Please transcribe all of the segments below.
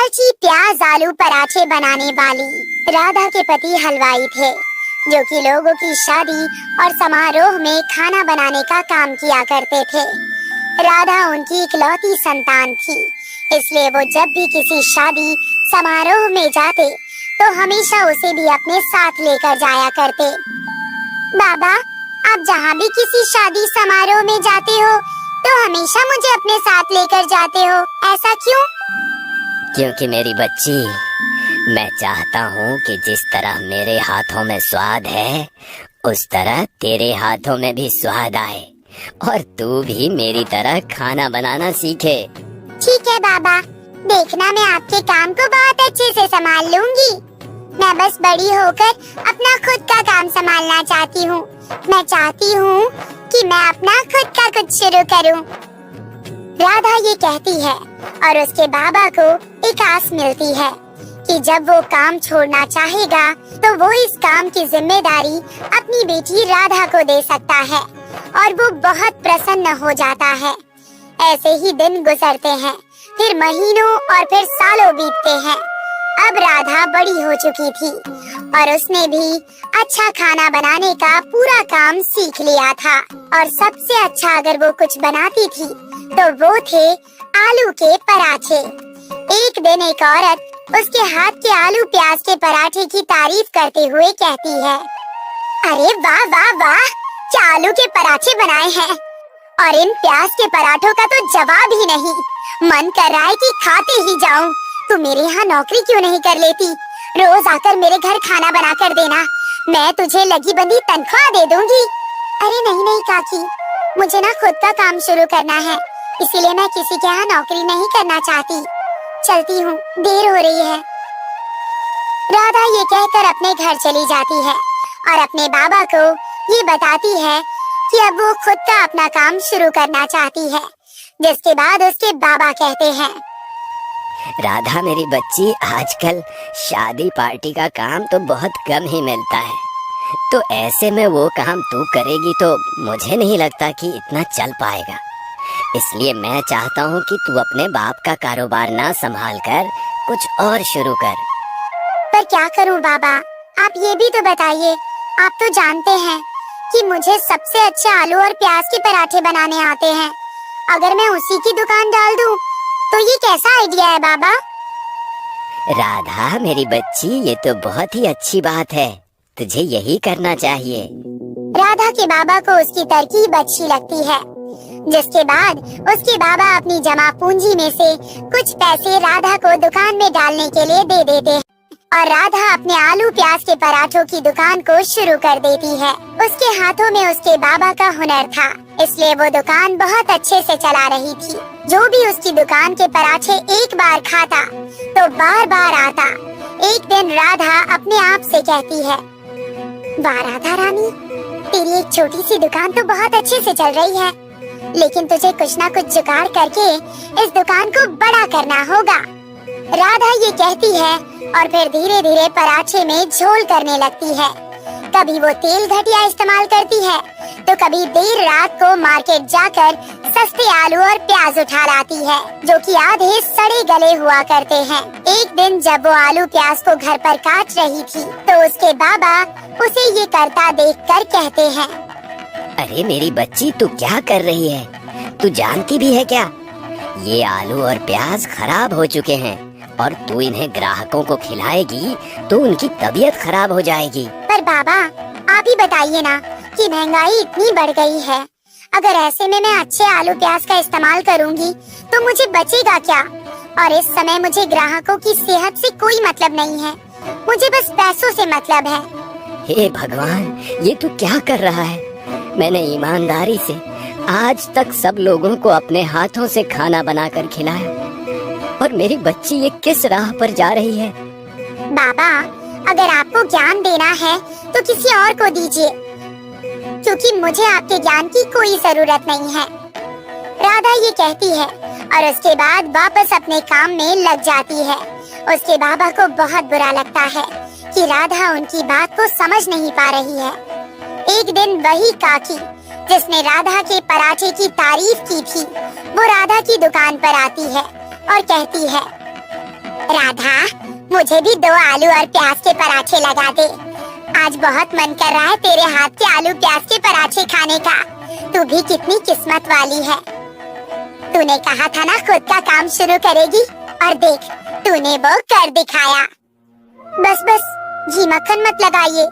लालची प्याज आलू पराठे बनाने वाली राधा के पति हलवाई थे, जो कि लोगों की शादी और समारोह में खाना बनाने का काम किया करते थे। राधा उनकी इकलौती संतान थी, इसलिए वो जब भी किसी शादी समारोह में जाते तो हमेशा उसे भी अपने साथ लेकर जाया करते। बाबा, आप जहाँ भी किसी शादी समारोह में जाते हो तो हमेशा मुझे अपने साथ लेकर जाते हो, ऐसा क्यों? क्योंकि मेरी बच्ची, मैं चाहता हूँ कि जिस तरह मेरे हाथों में स्वाद है उस तरह तेरे हाथों में भी स्वाद आए और तू भी मेरी तरह खाना बनाना सीखे। ठीक है बाबा, देखना मैं आपके काम को बहुत अच्छे से संभाल लूंगी। मैं बस बड़ी होकर अपना खुद का काम संभालना चाहती हूँ। मैं चाहती हूँ कि मैं अपना खुद का कुछ शुरू करूँ। राधा ये कहती है और उसके बाबा को एक आस मिलती है कि जब वो काम छोड़ना चाहेगा तो वो इस काम की जिम्मेदारी अपनी बेटी राधा को दे सकता है और वो बहुत प्रसन्न हो जाता है। ऐसे ही दिन गुजरते हैं, फिर महीनों और फिर सालों बीतते हैं। अब राधा बड़ी हो चुकी थी और उसने भी अच्छा खाना बनाने का पूरा काम सीख लिया था और सबसे अच्छा अगर वो कुछ बनाती थी तो वो थे आलू के पराठे। एक दिन एक औरत उसके हाथ के आलू प्याज के पराठे की तारीफ करते हुए कहती है, अरे वाह वाह वाह, क्या आलू के पराठे बनाए हैं, और इन प्याज के पराठों का तो जवाब ही नहीं। मन कर रहा है कि खाते ही जाऊं। तू मेरे यहाँ नौकरी क्यों नहीं कर लेती? रोज आकर मेरे घर खाना बना कर देना, मैं तुझे लगी बंधी तनख्वाह दे दूंगी। अरे नहीं नहीं काकी, मुझे ना खुद का काम शुरू करना है, इसीलिए मैं किसी के यहाँ नौकरी नहीं करना चाहती। चलती हूँ, देर हो रही है। राधा ये कहकर अपने घर चली जाती है और अपने बाबा को ये बताती है कि अब वो खुद का अपना काम शुरू करना चाहती है। जिसके बाद उसके बाबा कहते हैं, राधा मेरी बच्ची, आजकल शादी पार्टी का काम तो बहुत कम ही मिलता है, तो ऐसे में वो काम तू करेगी तो मुझे नहीं लगता कि इतना चल पाएगा। इसलिए मैं चाहता हूँ कि तू अपने बाप का कारोबार ना संभाल कर कुछ और शुरू कर। पर क्या करूँ बाबा, आप ये भी तो बताइए। आप तो जानते हैं कि मुझे सबसे अच्छे आलू और प्याज के पराठे बनाने आते हैं। अगर मैं उसी की दुकान डाल दूं तो ये कैसा आइडिया है बाबा? राधा मेरी बच्ची, ये तो बहुत ही अच्छी बात है, तुझे यही करना चाहिए। राधा के बाबा को उसकी तरकीब अच्छी लगती है, जिसके बाद उसके बाबा अपनी जमा पूंजी में से कुछ पैसे राधा को दुकान में डालने के लिए दे देते हैं और राधा अपने आलू प्याज के पराठों की दुकान को शुरू कर देती है। उसके हाथों में उसके बाबा का हुनर था, इसलिए वो दुकान बहुत अच्छे से चला रही थी। जो भी उसकी दुकान के पराठे एक बार खाता तो बार बार आता। एक दिन राधा अपने आप से कहती है, वाह राधा रानी, तेरी एक छोटी सी दुकान तो बहुत अच्छे से चल रही है, लेकिन तुझे कुछ ना कुछ जुगाड़ करके इस दुकान को बड़ा करना होगा। राधा ये कहती है और फिर धीरे धीरे पराठे में झोल करने लगती है। कभी वो तेल घटिया इस्तेमाल करती है तो कभी देर रात को मार्केट जाकर सस्ते आलू और प्याज उठा लाती है, जो कि आधे सड़े गले हुआ करते हैं। एक दिन जब वो आलू प्याज को घर पर काट रही थी तो उसके बाबा उसे ये करता देखकर कहते हैं, अरे मेरी बच्ची, तू क्या कर रही है? तू जानती भी है क्या, ये आलू और प्याज खराब हो चुके हैं और तू इन्हें ग्राहकों को खिलाएगी तो उनकी तबीयत खराब हो जाएगी। पर बाबा, आप ही बताइए ना कि महंगाई इतनी बढ़ गई है, अगर ऐसे में मैं अच्छे आलू प्याज का इस्तेमाल करूंगी तो मुझे बचेगा क्या? और इस समय मुझे ग्राहकों की सेहत से कोई मतलब नहीं है, मुझे बस पैसों से मतलब है। हे भगवान, ये तू क्या कर रहा है? मैंने ईमानदारी से आज तक सब लोगों को अपने हाथों से खाना बनाकर खिलाया और मेरी बच्ची ये किस राह पर जा रही है? बाबा, अगर आपको ज्ञान देना है तो किसी और को दीजिए, क्योंकि मुझे आपके ज्ञान की कोई जरूरत नहीं है। राधा ये कहती है और उसके बाद वापस अपने काम में लग जाती है। उसके बाबा को बहुत बुरा लगता है कि राधा उनकी बात को समझ नहीं पा रही है। एक दिन वही काकी जिसने राधा के पराठे की तारीफ की थी, वो राधा की दुकान पर आती है और कहती है, मुझे भी 2 आलू और प्याज के पराठे लगा दे। आज बहुत मन कर रहा है तेरे हाथ के आलू प्याज के पराठे खाने का। तू भी कितनी किस्मत वाली है। तूने कहा था ना खुद का काम शुरू करेगी, और देख तूने वो कर दिखाया। बस बस घी मक्खन मत लगाइए,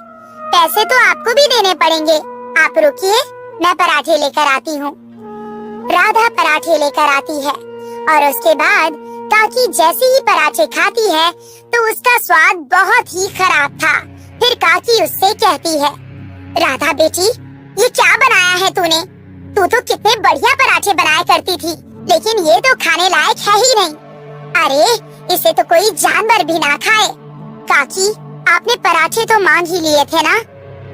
पैसे तो आपको भी देने पड़ेंगे। आप रुकिए, मैं पराठे लेकर आती हूँ। राधा पराठे लेकर आती है और उसके बाद काकी जैसे ही पराठे खाती है तो उसका स्वाद बहुत ही खराब था। फिर काकी उससे कहती है, राधा बेटी ये क्या बनाया है तूने? तू तो कितने बढ़िया पराठे बनाया करती थी, लेकिन ये तो खाने लायक है ही नहीं। अरे इसे तो कोई जानवर भी ना खाए। काकी आपने पराठे तो मांग ही लिए थे ना,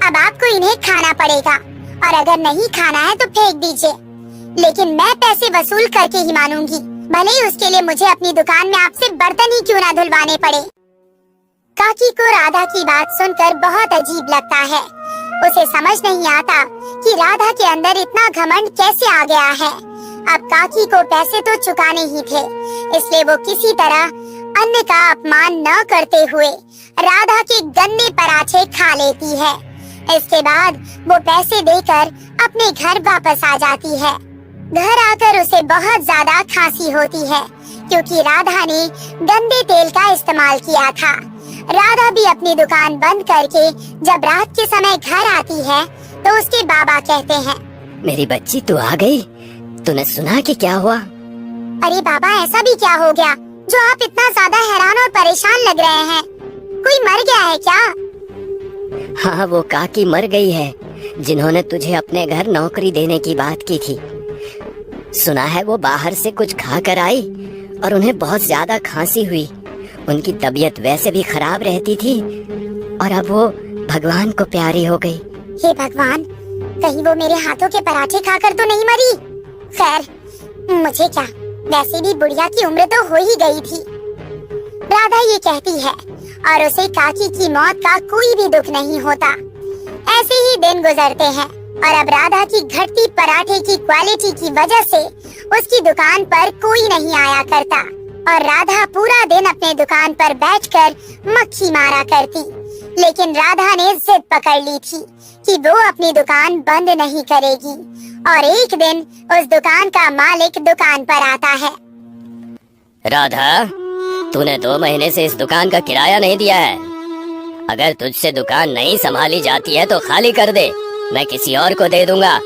अब आपको इन्हें खाना पड़ेगा, और अगर नहीं खाना है तो फेंक दीजिए। लेकिन मैं पैसे वसूल करके ही मानूंगी, भले ही उसके लिए मुझे अपनी दुकान में आपसे बर्तन ही क्यों ना धुलवाने पड़े। काकी को राधा की बात सुनकर बहुत अजीब लगता है। उसे समझ नहीं आता कि राधा के अंदर इतना घमंड कैसे आ गया है। अब काकी को पैसे तो चुकाने ही थे, इसलिए वो किसी तरह अन्य का अपमान न करते हुए राधा के गंदे पराठे खा लेती है। इसके बाद वो पैसे देकर अपने घर वापस आ जाती है। घर आकर उसे बहुत ज्यादा खांसी होती है, क्योंकि राधा ने गंदे तेल का इस्तेमाल किया था। राधा भी अपनी दुकान बंद करके जब रात के समय घर आती है तो उसके बाबा कहते हैं, मेरी बच्ची तू आ गई, तूने सुना कि क्या हुआ? अरे बाबा ऐसा भी क्या हो गया जो आप इतना ज्यादा हैरान और परेशान लग रहे हैं? कोई मर गया है क्या? हाँ वो काकी मर गई है, जिन्होंने तुझे अपने घर नौकरी देने की बात की थी। सुना है वो बाहर से कुछ खा कर आई और उन्हें बहुत ज्यादा खांसी हुई। उनकी तबीयत वैसे भी खराब रहती थी और अब वो भगवान को प्यारी हो गई। हे भगवान, कहीं वो मेरे हाथों के पराठे खाकर तो नहीं मरी? खैर मुझे क्या, वैसे भी बुढ़िया की उम्र तो हो ही गई थी। राधा ये कहती है और उसे काकी की मौत का कोई भी दुख नहीं होता। ऐसे ही दिन गुजरते हैं और अब राधा की घटती पराठे की क्वालिटी की वजह से उसकी दुकान पर कोई नहीं आया करता और राधा पूरा दिन अपने दुकान पर बैठकर मक्खी मारा करती। लेकिन राधा ने जिद पकड़ ली थी कि वो अपनी दुकान बंद नहीं करेगी, और एक दिन उस दुकान का मालिक दुकान पर आता है। राधा, तूने 2 महीने से इस दुकान का किराया नहीं दिया है। अगर तुझसे दुकान नहीं संभाली जाती है तो खाली कर दे, मैं किसी और को दे दूंगा।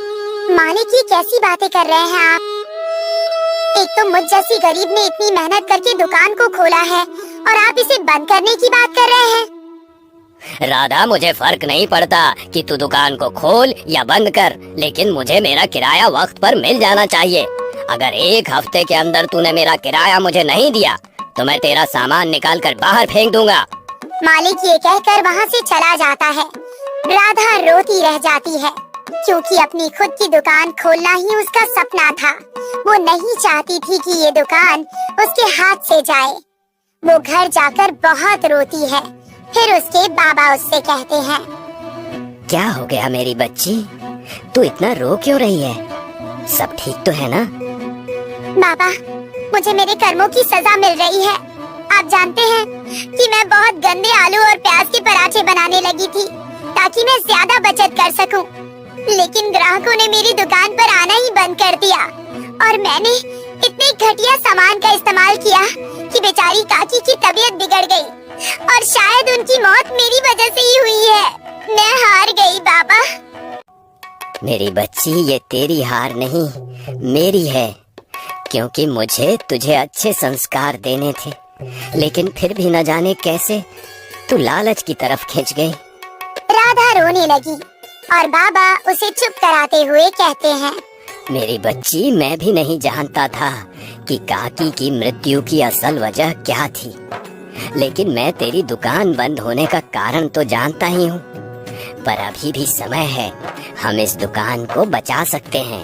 मालिक ये कैसी बातें कर रहे हैं आप? एक तो मुझ जैसी गरीब ने इतनी मेहनत करके दुकान को खोला है और आप इसे बंद करने की बात कर रहे हैं। राधा मुझे फर्क नहीं पड़ता कि तू दुकान को खोल या बंद कर, लेकिन मुझे मेरा किराया वक्त पर मिल जाना चाहिए। अगर 1 हफ्ते के अंदर तूने मेरा किराया मुझे नहीं दिया तो मैं तेरा सामान निकाल कर बाहर फेंक दूंगा। मालिक ये कहकर वहाँ से चला जाता है। राधा रोती रह जाती है, क्योंकि अपनी खुद की दुकान खोलना ही उसका सपना था। वो नहीं चाहती थी कि ये दुकान उसके हाथ से जाए। वो घर जाकर बहुत रोती है। फिर उसके बाबा उससे कहते हैं, क्या हो गया मेरी बच्ची, तू इतना रो क्यों रही है? सब ठीक तो है ना? बाबा मुझे मेरे कर्मों की सजा मिल रही है। आप जानते हैं कि मैं बहुत गंदे आलू और प्याज के पराठे बनाने लगी थी ताकि मैं ज्यादा बचत कर सकूं। लेकिन ग्राहकों ने मेरी दुकान पर आना ही बंद कर दिया और मैंने इतने घटिया सामान का इस्तेमाल किया कि बेचारी काकी की तबीयत बिगड़ गई और शायद उनकी मौत मेरी वजह से ही हुई है। मैं हार गई बाबा। मेरी बच्ची ये तेरी हार नहीं मेरी है, क्योंकि मुझे तुझे अच्छे संस्कार देने थे, लेकिन फिर भी न जाने कैसे तू लालच की तरफ खिंच गई। राधा रोने लगी और बाबा उसे चुप कराते हुए कहते हैं, मेरी बच्ची मैं भी नहीं जानता था कि काकी की मृत्यु की असल वजह क्या थी, लेकिन मैं तेरी दुकान बंद होने का कारण तो जानता ही हूँ। पर अभी भी समय है, हम इस दुकान को बचा सकते हैं।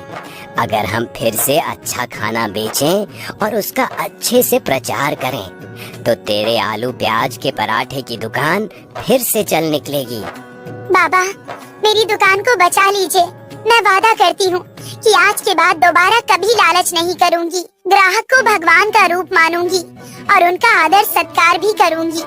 अगर हम फिर से अच्छा खाना बेचें और उसका अच्छे से प्रचार करें तो तेरे आलू प्याज के पराठे की दुकान फिर से चल निकलेगी। बाबा मेरी दुकान को बचा लीजिए। मैं वादा करती हूँ कि आज के बाद दोबारा कभी लालच नहीं करूँगी। ग्राहक को भगवान का रूप मानूंगी और उनका आदर सत्कार भी करूँगी।